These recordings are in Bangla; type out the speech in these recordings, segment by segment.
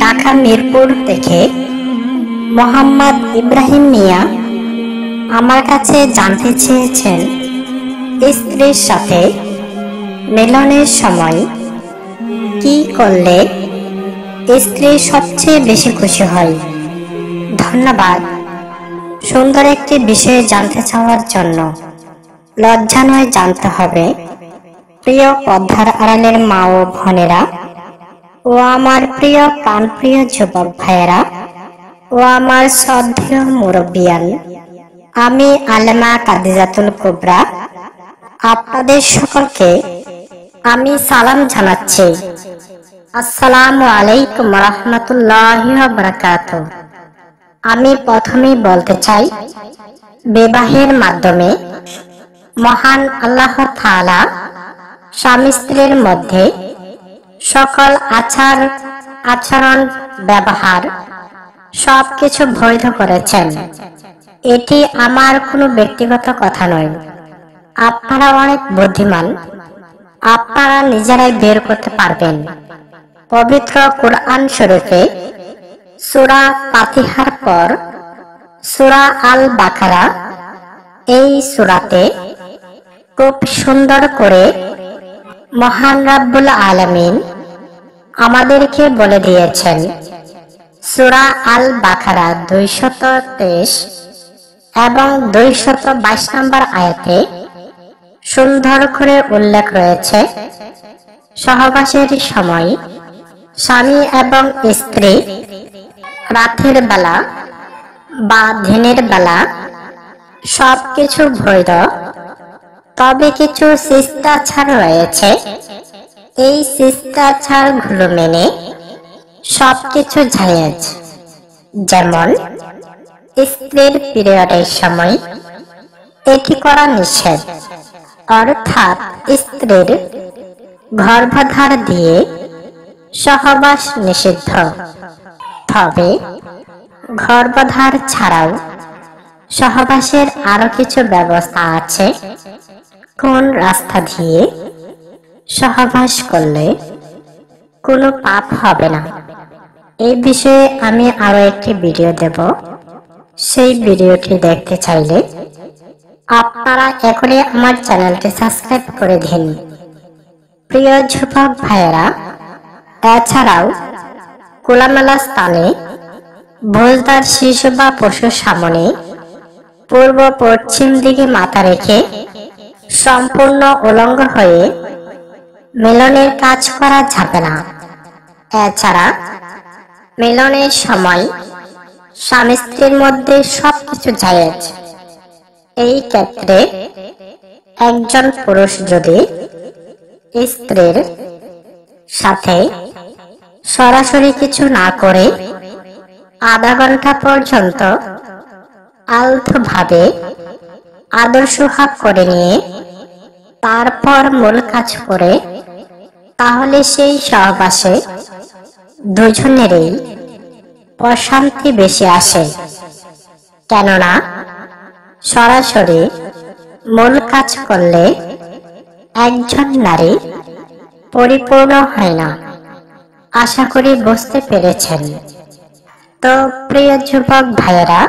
ঢাকা মিরপুর থেকে মোহাম্মদ ইব্রাহিম মিয়া আমার কাছে জানতে চেয়েছেন স্ত্রীর সাথে মিলনের সময় কি করলে স্ত্রী সবচেয়ে বেশি খুশি হয়। ধন্যবাদ সুন্দর একটি বিষয়ে জানতে চাওয়ার জন্য। লজ্জা নয়, জানতে হবে। প্রিয় পর্দার আড়ালের মা ও বোনেরা ও আমার প্রিয় প্রাণপ্রিয় যুবক ভাইয়েরা ও আমার শ্রদ্ধেয় মুরব্বিয়ান, আমি আলেমা কাদিজাতুল কুবরা আপনাদের সকলকে আমি সালাম জানাচ্ছি। আসসালামু আলাইকুম রাহমাতুল্লাহি ওয়া বারাকাতুহু। আমি প্রথমেই বলতে চাই, বিবাহের মাধ্যমে মহান আল্লাহ তাআলা স্বামী স্ত্রীর মধ্যে সকল আচার আচরণ ব্যবহার সবকিছু বৈধ করেছেন। এটি আমার কোনো ব্যক্তিগত কথা নয়। আপনারা অনেক বুদ্ধিমান, আপনারা নিজেরাই বের করতে পারবেন। পবিত্র কুরআন শরীফে সূরা ফাতিহার পর সূরা আল বাকারা, এই সূরাতে খুব সুন্দর করে মহান রাব্বুল আলামিন আমাদেরকে বলে দিয়েছেন। সূরা আল বাকারা 223 এবং 222 নম্বর আয়াতে সুন্দর করে উল্লেখ রয়েছে, সহবাসের সময় স্বামী এবং স্ত্রী রাতের বেলা বা দিনের বেলা সবকিছু বৈধ, তবে কিছু শিষ্টাচার রয়েছে। এই শিষ্টাচার গুলো মেনে সবকিছু জায়েজ। যেমন স্ত্রীর পিরিয়ডের সময় এটি করা নিষেধ, অর্থাৎ স্ত্রীর গর্ভধার দিয়ে সহবাস নিষিদ্ধ। তবে গর্ভধার ছাড়াও সহবাসের আরো কিছু ব্যবস্থা আছে। কোন রাস্তা দিয়ে সহবাস করলে কোনো পাপ হবে না, এই বিষয়ে আমি আরো একটি ভিডিও দেব। সেই ভিডিওটি দেখতে চাইলে আপনারা এখনই আমার চ্যানেলটি সাবস্ক্রাইব করে দিন। প্রিয় যুবক ভাইয়েরা, এছাড়াও খোলামেলা স্থানে ভোজদার শিশু বা পশুর সামনে পূর্ব পশ্চিম দিকে মাথা রেখে সম্পূর্ণ উলঙ্গ হয়ে মিলনের কাজ করা যাবে না। এছাড়া মিলনের সময় স্বামী স্ত্রীর মধ্যে সবকিছু জায়েজ। এই ক্ষেত্রে একজন পুরুষ যদি স্ত্রীর সাথে সরাসরি কিছু না করে আধা ঘন্টা পর্যন্ত আলতোভাবে আদর সোহাগ করে নিয়ে তারপর মূল কাজ করে, তাহলে সেই সহবাসে দুজনেরই অশান্তি বেশি আসে। কেননা সরাসরি মূল কাজ করলে একজন নারী পরিপূর্ণ হয় না। আশা করি বুঝতে পেরেছেন। তো প্রিয় যুবক ভাইয়েরা,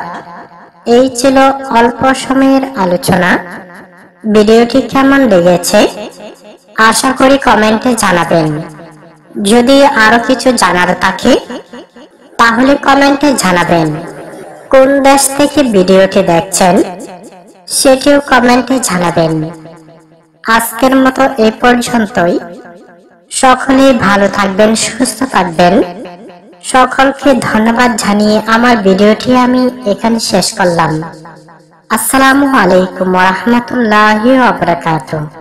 এই ছিল অল্প সময়ের আলোচনা। ভিডিওটি কেমন লেগেছে আশা করি কমেন্টে জানাবেন। যদি আরো কিছু জানার থাকে তাহলে কমেন্টে জানাবেন। কোন দেশ থেকে ভিডিওটি দেখছেন সেটিও কমেন্টে জানাবেন। আজকের মতো এই পর্যন্তই। সকলেই ভালো থাকবেন, সুস্থ থাকবেন। সকলকে ধন্যবাদ জানিয়ে আমার ভিডিওটি আমি এখানে শেষ করলাম। আসসালামু আলাইকুম ওয়া রাহমাতুল্লাহি ওয়া বারাকাতুহু।